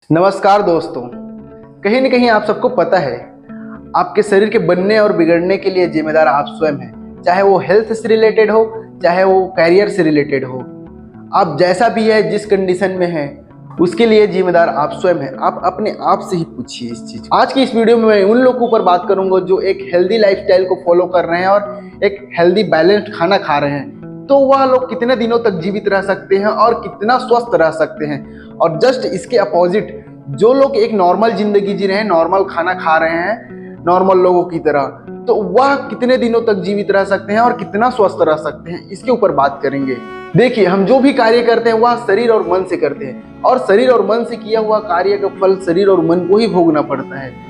नमस्कार दोस्तों। कहीं न कहीं आप सबको पता है, आपके शरीर के बनने और बिगड़ने के लिए जिम्मेदार आप स्वयं हैं। चाहे वो हेल्थ से रिलेटेड हो, चाहे वो कैरियर से रिलेटेड हो, आप जैसा भी है, जिस कंडीशन में है, उसके लिए जिम्मेदार आप स्वयं हैं। आप अपने आप से ही पूछिए इस चीज। आज की इस वीडियो में मैं उन लोगों के ऊपर बात करूंगा जो एक हेल्दी लाइफस्टाइल को फॉलो कर रहे हैं और एक हेल्दी बैलेंस्ड खाना खा रहे हैं। तो वह लोग कितने दिनों तक जीवित रह सकते हैं और कितना स्वस्थ रह सकते हैं। और जस्ट इसके अपोजिट जो लोग एक नॉर्मल जिंदगी जी रहे हैं, नॉर्मल खाना खा रहे हैं नॉर्मल लोगों की तरह, तो वह कितने दिनों तक जीवित रह सकते हैं और कितना स्वस्थ रह सकते हैं, इसके ऊपर बात करेंगे। देखिए, हम जो भी कार्य करते हैं वह शरीर और मन से करते हैं, और शरीर और मन से किया हुआ कार्य का फल शरीर और मन को ही भोगना पड़ता है।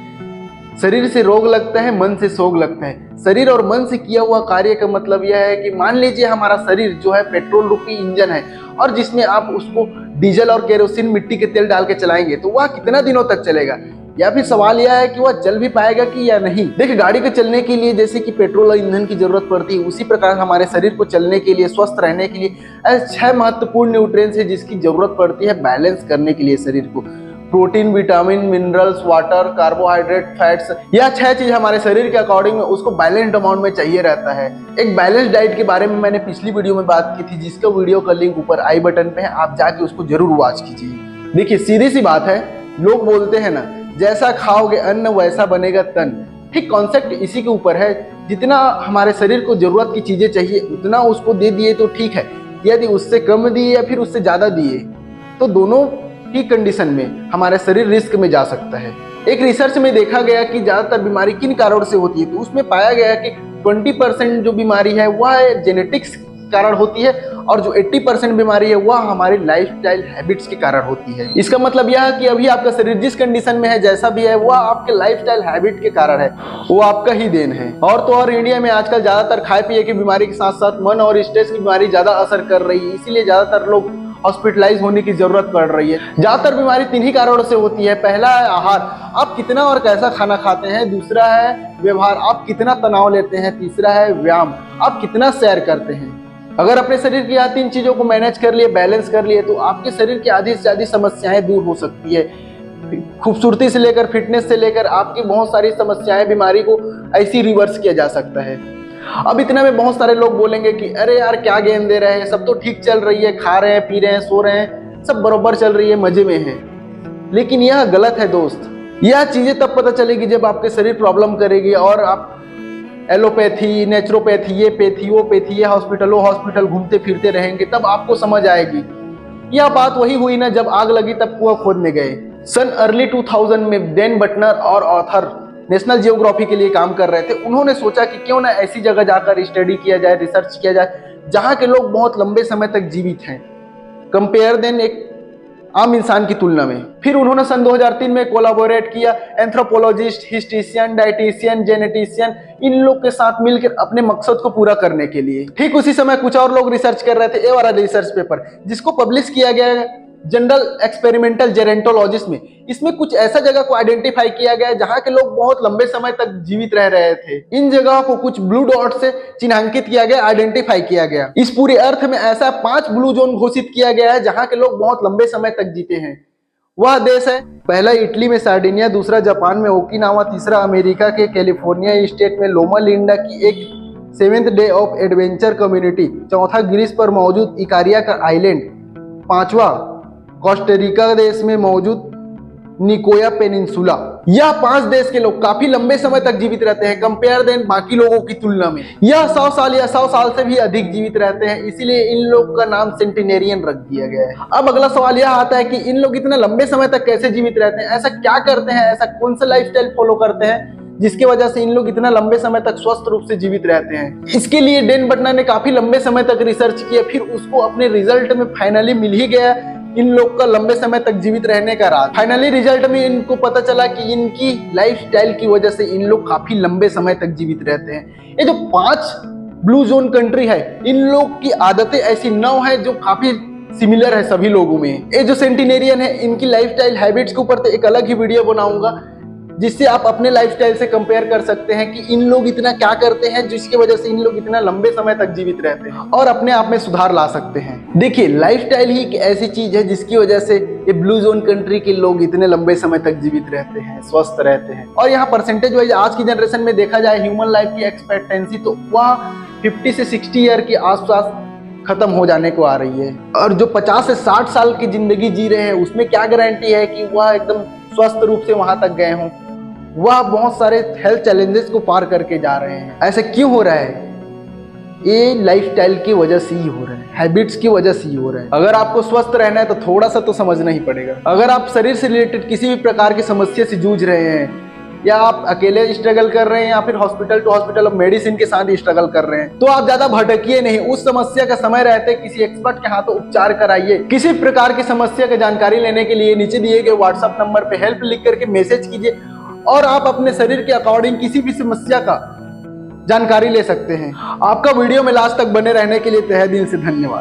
शरीर से रोग लगता है, मन से सोग लगता है। शरीर और मन से किया हुआ कार्य का मतलब यह है कि मान लीजिए हमारा शरीर जो है पेट्रोल रूपी इंजन है, और जिसमें आप उसको डीजल और केरोसिन मिट्टी के तेल डाल के चलाएंगे तो वह कितना दिनों तक चलेगा, या फिर सवाल यह है कि वह चल भी पाएगा कि या नहीं। देखिए, गाड़ी को चलने के लिए जैसे कि पेट्रोल और ईंधन की जरूरत पड़ती है, उसी प्रकार हमारे शरीर को चलने के लिए, स्वस्थ रहने के लिए ऐसे 6 महत्वपूर्ण न्यूट्रिएंट्स है जिसकी जरूरत पड़ती है बैलेंस करने के लिए शरीर को। Protein, vitamin, minerals, water, carbohydrate, fats, यह 6 चीज हमारे शरीर के अकॉर्डिंग में उसको बैलेंस्ड अमाउंट में चाहिए रहता है। एक बैलेंस डाइट के बारे में मैंने पिछली वीडियो में बात की थी, जिसका वीडियो का लिंक ऊपर आई बटन पे है, आप जाके उसको जरूर वॉच कीजिए। देखिए, सीधी सी बात है, लोग बोलते हैं ना, जैसा खाओगे अन्न वैसा बनेगा तन। ठीक कॉन्सेप्ट इसी के ऊपर है। जितना हमारे शरीर को जरूरत की चीजें चाहिए उतना उसको दे दिए तो ठीक है, यदि उससे कम दिए या फिर उससे ज्यादा दिए तो दोनों की कंडीशन में हमारा शरीर रिस्क में जा सकता है। एक रिसर्च में देखा गया कि ज्यादातर बीमारी किन कारणों से होती है, तो उसमें पाया गया कि 20% जो बीमारी है वह जेनेटिक्स कारण होती है, और जो 80% बीमारी है वह हमारी लाइफस्टाइल हैबिट्स के कारण होती है। इसका मतलब यह है कि अभी आपका शरीर जिस कंडीशन में है, जैसा भी है, वह आपके लाइफस्टाइल हैबिट के कारण है, वो आपका ही देन है। और तो और इंडिया में आजकल ज्यादातर खाए पिए की बीमारी के साथ साथ मन और स्ट्रेस की बीमारी ज्यादा असर कर रही है, इसीलिए ज्यादातर लोग हॉस्पिटलाइज होने की जरूरत पड़ रही है। ज्यादातर बीमारी 3 ही कारणों से होती है। पहला है आहार, आप कितना और कैसा खाना खाते हैं। दूसरा है व्यवहार, आप कितना तनाव लेते हैं। तीसरा है व्यायाम, आप कितना सैर करते हैं। अगर अपने शरीर की 3 चीजों को मैनेज कर लिए, बैलेंस कर लिए, तो आपके शरीर की आधी से ज्यादा समस्याएं दूर हो सकती है। खूबसूरती से लेकर फिटनेस से लेकर आपकी बहुत सारी समस्याएं, बीमारी को ऐसी रिवर्स किया जा सकता है। अब इतना में बहुत सारे लोग बोलेंगे कि अरे यार, क्या ज्ञान दे रहे हैं, सब तो ठीक चल रही है, खा रहे हैं, पी रहे हैं, सो रहे हैं, सब बराबर चल रही है, मजे में है। लेकिन यह गलत है दोस्त। यह चीजें तब पता चलेगी जब आपके शरीर प्रॉब्लम करेगी और आप एलोपैथी, नेचुरोपैथी, ये पैथी, वो पैथी, ये हॉस्पिटल घूमते फिरते रहेंगे, तब आपको समझ आएगी। यह बात वही हुई ना, जब आग लगी तब कुआं खोदने गए। सन अर्ली 2000 में डैन बटनर और ऑथर नेशनल जियोग्राफी के लिए काम कर रहे थे। उन्होंने सोचा कि क्यों ना ऐसी जगह जाकर स्टडी किया जाए, रिसर्च किया जाए, जहां के लोग बहुत लंबे समय तक जीवित हैं, कंपेयर देन एक आम इंसान की तुलना में। फिर उन्होंने सन 2003 में कोलैबोरेट किया एंथ्रोपोलॉजिस्ट, हिस्ट्रिशियन, डाइटिशियन, जेनेटिशियन, इन लोग के साथ मिलकर अपने मकसद को पूरा करने के लिए। ठीक उसी समय कुछ और लोग रिसर्च कर रहे थे। ये वाला रिसर्च पेपर जिसको पब्लिश किया गया है जनरल एक्सपेरिमेंटल जेरेंटोलॉजिस्ट में, इसमें कुछ ऐसा जगह को आइडेंटिफाई किया गया है जहां के लोग बहुत लंबे समय तक जीवित रह रहे थे। इन जगहों को कुछ ब्लू डॉट से चिन्हांकित किया गया, आइडेंटिफाई किया गया। इस पूरे अर्थ में ऐसा 5 ब्लू जोन घोषित किया गया है जहां के लोग बहुत लंबे समय तक जीते हैं। वह देश है, पहला इटली में सार्डिनिया, दूसरा जापान में ओकिनावा, तीसरा अमेरिका के कैलिफोर्निया स्टेट में लोमा लिंडा की एक 7th day of adventure community, चौथा ग्रीस पर मौजूद इकारिया का आइलैंड, 5वां कोस्टारिका देश में मौजूद निकोया पेनिनसुला। यह 5 देश के लोग काफी लंबे समय तक जीवित रहते हैं, कंपेयर देन बाकी लोगों की तुलना में। यह 100 साल या 100 साल से भी अधिक जीवित रहते हैं, इसीलिए इन लोग का नाम सेंटिनेरियन रख दिया गया है। अब अगला सवाल यह आता है कि इन लोग इतना लंबे समय तक कैसे जीवित रहते हैं, ऐसा क्या करते हैं, ऐसा कौन सा लाइफस्टाइल फॉलो करते हैं जिसकी वजह से इन लोग इतना लंबे समय तक स्वस्थ रूप से जीवित रहते हैं। इसके लिए डैन बटनर ने काफी लंबे समय तक रिसर्च किया, फिर उसको अपने रिजल्ट में फाइनली मिल ही गया इन लोग का लंबे समय तक जीवित रहने का राज। फाइनली रिजल्ट में इनको पता चला कि इनकी लाइफस्टाइल की वजह से इन लोग काफी लंबे समय तक जीवित रहते हैं। ये जो 5 ब्लू जोन कंट्री है, इन लोग की आदतें ऐसी 9 है जो काफी सिमिलर है सभी लोगों में। ये जो सेंटिनेरियन है, इनकी लाइफस्टाइल हैबिट्स के ऊपर तो एक अलग ही वीडियो बनाऊंगा, जिससे आप अपने लाइफस्टाइल से कंपेयर कर सकते हैं कि इन लोग इतना क्या करते हैं जिसकी वजह से इन लोग इतना लंबे समय तक जीवित रहते हैं, और अपने आप में सुधार ला सकते हैं। देखिए, लाइफस्टाइल ही एक ऐसी चीज है जिसकी वजह से ये ब्लू जोन कंट्री के लोग इतने लंबे समय तक जीवित रहते हैं, स्वस्थ रहते हैं। और यहाँ परसेंटेज वाइज आज की जनरेशन में देखा जाए ह्यूमन लाइफ की एक्सपेक्टेंसी तो वहाँ 50 से 60 ईयर के आसपास खत्म हो जाने को आ रही है। और जो 50 से 60 साल की जिंदगी जी रहे हैं उसमें क्या गारंटी है कि वह एकदम स्वस्थ रूप से वहां तक गए हों। वह बहुत सारे हेल्थ चैलेंजेस को पार करके जा रहे हैं। ऐसे क्यों हो रहा है? ये लाइफस्टाइल की वजह से ही हो रहा है, हैबिट्स की वजह से ही हो रहा है। अगर आपको स्वस्थ रहना है तो थोड़ा सा तो समझना ही पड़ेगा। अगर आप शरीर से रिलेटेड किसी भी प्रकार की समस्या से जूझ रहे हैं, या आप अकेले स्ट्रगल कर रहे हैं, या फिर हॉस्पिटल टू हॉस्पिटल मेडिसिन के साथ स्ट्रगल कर रहे हैं, तो आप ज्यादा भटकिए नहीं। उस समस्या का समय रहते किसी एक्सपर्ट के हाथों उपचार कराइए। किसी प्रकार की समस्या की जानकारी लेने के लिए नीचे दिए गए व्हाट्सएप नंबर पे हेल्प लिख करके मैसेज कीजिए, और आप अपने शरीर के अकॉर्डिंग किसी भी समस्या का जानकारी ले सकते हैं। आपका वीडियो में लास्ट तक बने रहने के लिए तहे दिल से धन्यवाद।